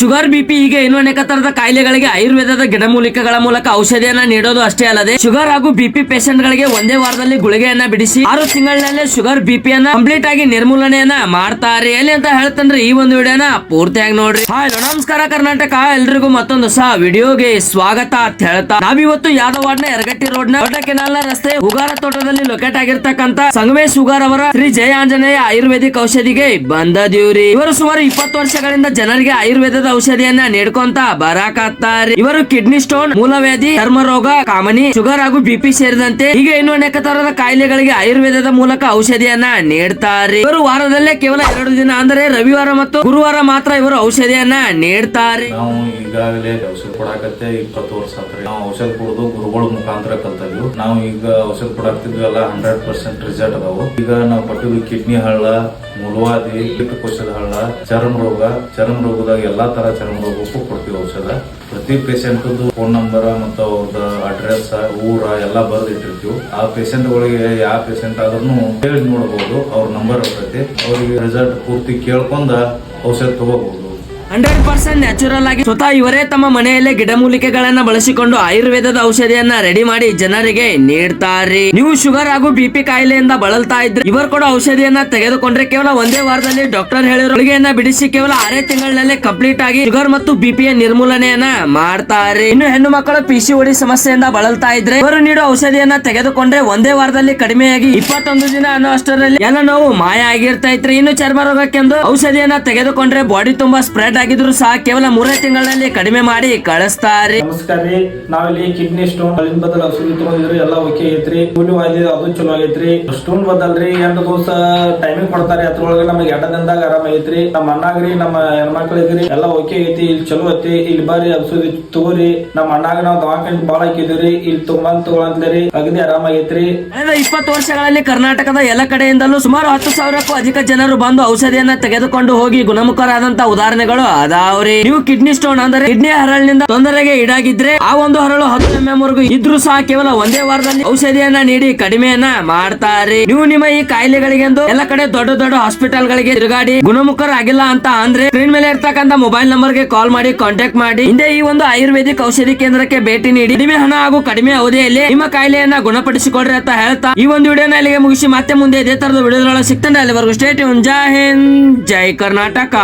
Sugar BP ಹೀಗೆ ಇನ್ನೂ ಅನೇಕ ತರದ ಕಾಯಿಲೆಗಳಿಗೆ ಆಯುರ್ವೇದದ ಗಿಡಮೂಲಿಕೆಗಳ ಮೂಲಕ ಔಷಧಿಯನ್ನ ನೀಡೋದು ಅಷ್ಟೇ ಅಲ್ಲದೆ ಶುಗರ್ ಹಾಗೂ ಬಿಪಿ ಪೇಷಂಟ್ ಗಳಿಗೆ ಒಂದೇ ವಾರದಲ್ಲಿ ಗುಳಿಗೆಯನ್ನ ಬಿಡಿಸಿ 6 ತಿಂಗಳಿನಲ್ಲೇ ಶುಗರ್ ಬಿಪಿಯನ್ನ ಕಂಪ್ಲೀಟ್ ಆಗಿ ನಿರ್ಮೂಲನೆಯನ್ನ ಮಾಡ್ತಾರೆ ಎಲ್ಲಿ ಅಂತ ಹೇಳ್ತಂದ್ರೆ ಈ ಒಂದು ವಿಡಿಯೋನ ಪೂರ್ತಿಯಾಗಿ ನೋಡ್ರಿ. ಹಾಯ್ ನಮಸ್ಕಾರ ಕರ್ನಾಟಕ, ಎಲ್ರಿಗೂ ಮತ್ತೊಂದು ಹೊಸ ವಿಡಿಯೋಗೆ ಸ್ವಾಗತ ಅಂತ ಹೇಳ್ತಾ ನಾವಿವತ್ತು ಯಾದವಾಡ್ನ ಯರಗಟ್ಟಿ ರೋಡ್ ನ ದೊಡ್ಡ ಕೆನಾಲ್ ರಸ್ತೆ ಹುಗಾರ ತೋಟದಲ್ಲಿ ಲೊಕೇಟ್ ಆಗಿರ್ತಕ್ಕಂತ ಸಂಗಮೇಶ್ ಹುಗಾರ್ ಅವರ ಶ್ರೀ ಜಯ ಆಂಜನೇಯ ಆಯುರ್ವೇದಿಕ್ ಔಷಧಿಗೆ ಬಂದದೀವ್ರಿ. ಇವರು ಸುಮಾರು 20 ವರ್ಷಗಳಿಂದ ಜನರಿಗೆ ಆಯುರ್ವೇದದ ಔಷಧಿಯನ್ನ ನೀಡ್ಕೊಂತ ಬರಾಕತ್ತಾರೆ. ಇವರು ಕಿಡ್ನಿ ಸ್ಟೋನ್, ಮೂಲವ್ಯಾಧಿ, ಚರ್ಮ ರೋಗ, ಕಾಮನಿ, ಶುಗರ್ ಹಾಗೂ ಬಿಪಿ ಸೇರಿದಂತೆ ಹೀಗೆ ಇನ್ನೂ ಅನೇಕ ತರದ ಕಾಯಿಲೆಗಳಿಗೆ ಆಯುರ್ವೇದದ ಮೂಲಕ ಔಷಧಿಯನ್ನ ನೀಡ್ತಾರೆ. ಇವರು ವಾರದಲ್ಲೇ ಕೇವಲ 2 ದಿನ ಅಂದರೆ ರವಿವಾರ ಮತ್ತು ಗುರುವಾರ ಮಾತ್ರ ಇವರು ಔಷಧಿಯನ್ನ ನೀಡ್ತಾರೆ. ನಾವು ಈಗಾಗಲೇ ಔಷಧ ಕೊಡಾಕತ್ತೆ 20 ವರ್ಷ ಆತ್ರಿ. ನಾವು ಔಷಧ ಕೊಡೋದು ಗುರುಗಳ ಮುಖಾಂತರ ಕಲ್ತದ್ವಿ. ನಾವು ಈಗ ಔಷಧ ಕೊಡಾಕ್ತಿದ್ವಲ್ಲ 100% ರಿಸಲ್ಟ್ ಅದಾವು. ಈಗ ನಾವು ಕೊಟ್ಟಿದ್ವಿ ಕಿಡ್ನಿ ಹಳ್ಳ, ಮೂಲವಾದಿ, ಪಿತ್ತಕೋಶದ ಹಳ್ಳ, ಚರ್ಮ ರೋಗದಾಗ ಎಲ್ಲಾ ತರ ಚರ್ಮ ರೋಗಕ್ಕೂ ಕೊಡ್ತೀವಿ ಔಷಧ. ಪ್ರತಿ ಪೇಷಂಟ್ ಫೋನ್ ನಂಬರ್ ಮತ್ತು ಅವ್ರದ ಅಡ್ರೆಸ್, ಊರ ಎಲ್ಲಾ ಬರ್ದಿಟ್ಟಿರ್ತೀವಿ. ಆ ಪೇಷಂಟ್ ಗಳಿಗೆ ಯಾವ ಪೇಷಂಟ್ ಆದ್ರೂ ಹೇಳಿ ನೋಡಬಹುದು. ಅವ್ರ ನಂಬರ್ ಇರ್ತೈತಿ. ಅವ್ರಿಗೆ ರಿಸಲ್ಟ್ ಪೂರ್ತಿ ಕೇಳ್ಕೊಂಡ ಔಷಧ ತಗೋಬಹುದು. 100% ನ್ಯಾಚುರಲ್ ಆಗಿ ಸ್ವತಃ ಇವರೇ ತಮ್ಮ ಮನೆಯಲ್ಲೇ ಗಿಡಮೂಲಿಕೆಗಳನ್ನ ಬಳಸಿಕೊಂಡು ಆಯುರ್ವೇದದ ಔಷಧಿಯನ್ನ ರೆಡಿ ಮಾಡಿ ಜನರಿಗೆ ನೀಡ್ತಾರೆ. ನೀವು ಶುಗರ್ ಹಾಗೂ ಬಿಪಿ ಕಾಯಿಲೆಯಿಂದ ಬಳಲ್ತಾ ಇದ್ರೆ ಇವರು ಕೂಡ ಔಷಧಿಯನ್ನ ತೆಗೆದುಕೊಂಡ್ರೆ ಕೇವಲ ಒಂದೇ ವಾರದಲ್ಲಿ ಡಾಕ್ಟರ್ ಹೇಳಿರೋ ಗುಳಿಗೆಯನ್ನ ಬಿಡಿಸಿ ಕೇವಲ 6 ತಿಂಗಳಿನಲ್ಲೇ ಕಂಪ್ಲೀಟ್ ಆಗಿ ಶುಗರ್ ಮತ್ತು ಬಿಪಿಯ ನಿರ್ಮೂಲನೆಯನ್ನ ಮಾಡ್ತಾರೆ. ಇನ್ನು ಹೆಣ್ಣು ಮಕ್ಕಳು PCOD ಸಮಸ್ಯೆಯಿಂದ ಬಳಲ್ತಾ ಇದ್ರೆ ಇವರು ನೀಡೋ ಔಷಧಿಯನ್ನ ತೆಗೆದುಕೊಂಡ್ರೆ ಒಂದೇ ವಾರದಲ್ಲಿ ಕಡಿಮೆಯಾಗಿ 21 ದಿನ ಅನ್ನೋ ಅಷ್ಟರಲ್ಲಿ ಎಲ್ಲ ನೋವು ಮಾಯ ಆಗಿರ್ತಾ ಇದ್ರೆ. ಇನ್ನು ಚರ್ಮ ರೋಗಕ್ಕೆಂದು ಔಷಧಿಯನ್ನ ತೆಗೆದುಕೊಂಡ್ರೆ ಬಾಡಿ ತುಂಬಾ ಸ್ಪ್ರೆಡ್ ಆಗಿದ್ರು ಸಹ ಕೇವಲ 3 ತಿಂಗಳಲ್ಲಿ ಕಡಿಮೆ ಮಾಡಿ ಕಳಿಸ್ತಾರೆ. ನಮಸ್ಕಾರ ರೀ, ನಾವಿಲ್ಲಿ ಕಿಡ್ನಿ ಸ್ಟೋನ್ ಅಲ್ಲಿನ ಬದಲು ಔಷಧಿ ತಗೊಂಡಿದ್ರಿ, ಎಲ್ಲ ಓಕೆ ಐತ್ರಿ. ಕೂಲಿ ವಾಯ್ದಿ ಅದು ಚಲೋ ಐತ್ರಿ. ಸ್ಟೋನ್ ಬದಲ್ರಿ 2 ದಿವಸ ಟೈಮಿಂಗ್ ಕೊಡ್ತಾರೆ. ಅದ್ರೊಳಗೆ ನಮಗೆ 2 ದಿನದಾಗ ಆರಾಮ ಐತ್ರಿ. ನಮ್ಮ ಅಣ್ಣಾಗ್ರಿ ನಮ್ಮ ಹೆಣ್ಮಕ್ಳಿಗ್ರಿ ಎಲ್ಲ ಓಕೆ ಐತಿ. ಇಲ್ಲಿ ಚಲೋ ಐತಿ. ಇಲ್ಲಿ ಬಾರಿ ಔಷಧಿ ತಗೋರಿ. ನಮ್ಮ ಅಣ್ಣಾಗ ನಾವು ದವಾಖಾನೆ ಬಾಳ ಹಾಕಿದ್ರಿ. ಇಲ್ಲಿ ತಗೊಂಡ್ರಿ ಅಗದಿ ಆರಾಮ ಐತ್ರಿ. 20 ವರ್ಷಗಳಲ್ಲಿ ಕರ್ನಾಟಕದ ಎಲ್ಲ ಕಡೆಯಿಂದಲೂ ಸುಮಾರು 10,000ಕ್ಕೂ ಅಧಿಕ ಜನರು ಬಂದು ಔಷಧಿಯನ್ನ ತೆಗೆದುಕೊಂಡು ಹೋಗಿ ಗುಣಮುಖರಾದಂತ ಉದಾಹರಣೆಗಳು ಅದಾವ್ರಿ. ನೀವು ಕಿಡ್ನಿ ಸ್ಟೋನ್ ಅಂದ್ರೆ ಕಿಡ್ನಿ ಹರಳಿನಿಂದ ತೊಂದರೆಗೆ ಈಡಾಗಿದ್ರೆ ಆ ಒಂದು ಹರಳು 10 mm ವರೆಗೂ ಇದ್ರೂ ಸಹ ಕೇವಲ ಒಂದೇ ವಾರದಲ್ಲಿ ಔಷಧಿಯನ್ನ ನೀಡಿ ಕಡಿಮೆಯನ್ನ ಮಾಡ್ತಾರೆ. ನೀವು ನಿಮ್ಮ ಈ ಕಾಯಿಲೆಗಳಿಗೆಂದು ಎಲ್ಲ ಕಡೆ ದೊಡ್ಡ ಹಾಸ್ಪಿಟಲ್ ಗಳಿಗೆ ತಿರುಗಾಡಿ ಗುಣಮುಖರಾಗಿಲ್ಲ ಅಂತ ಅಂದ್ರೆ ಸ್ಕ್ರೀನ್ ಮೇಲೆ ಇರ್ತಕ್ಕಂಥ ಮೊಬೈಲ್ ನಂಬರ್ ಗೆ ಕಾಲ್ ಮಾಡಿ ಕಾಂಟ್ಯಾಕ್ಟ್ ಮಾಡಿ ಹಿಂದೆ ಈ ಒಂದು ಆಯುರ್ವೇದಿಕ್ ಔಷಧಿ ಕೇಂದ್ರಕ್ಕೆ ಭೇಟಿ ನೀಡಿ ಕಡಿಮೆ ಹಣ ಹಾಗೂ ಕಡಿಮೆ ಅವಧಿಯಲ್ಲಿ ನಿಮ್ಮ ಕಾಯಿಲೆಯನ್ನ ಗುಣಪಡಿಸಿಕೊಡ್ರಿ ಅಂತ ಹೇಳ್ತಾ ಈ ಒಂದು ವಿಡಿಯೋನ ಇಲ್ಲಿಗೆ ಮುಗಿಸಿ ಮತ್ತೆ ಮುಂದೆ ಇದೇ ತರದ ವಿಡಿಯೋದೊಳಗೆ ಸಿಗ್ತಾನೆ. ಅಲ್ಲಿವರೆಗೂ ಸ್ಟೇ ಟ್ಯೂನ್. ಜೈ ಹಿಂದ್, ಜೈ ಕರ್ನಾಟಕ.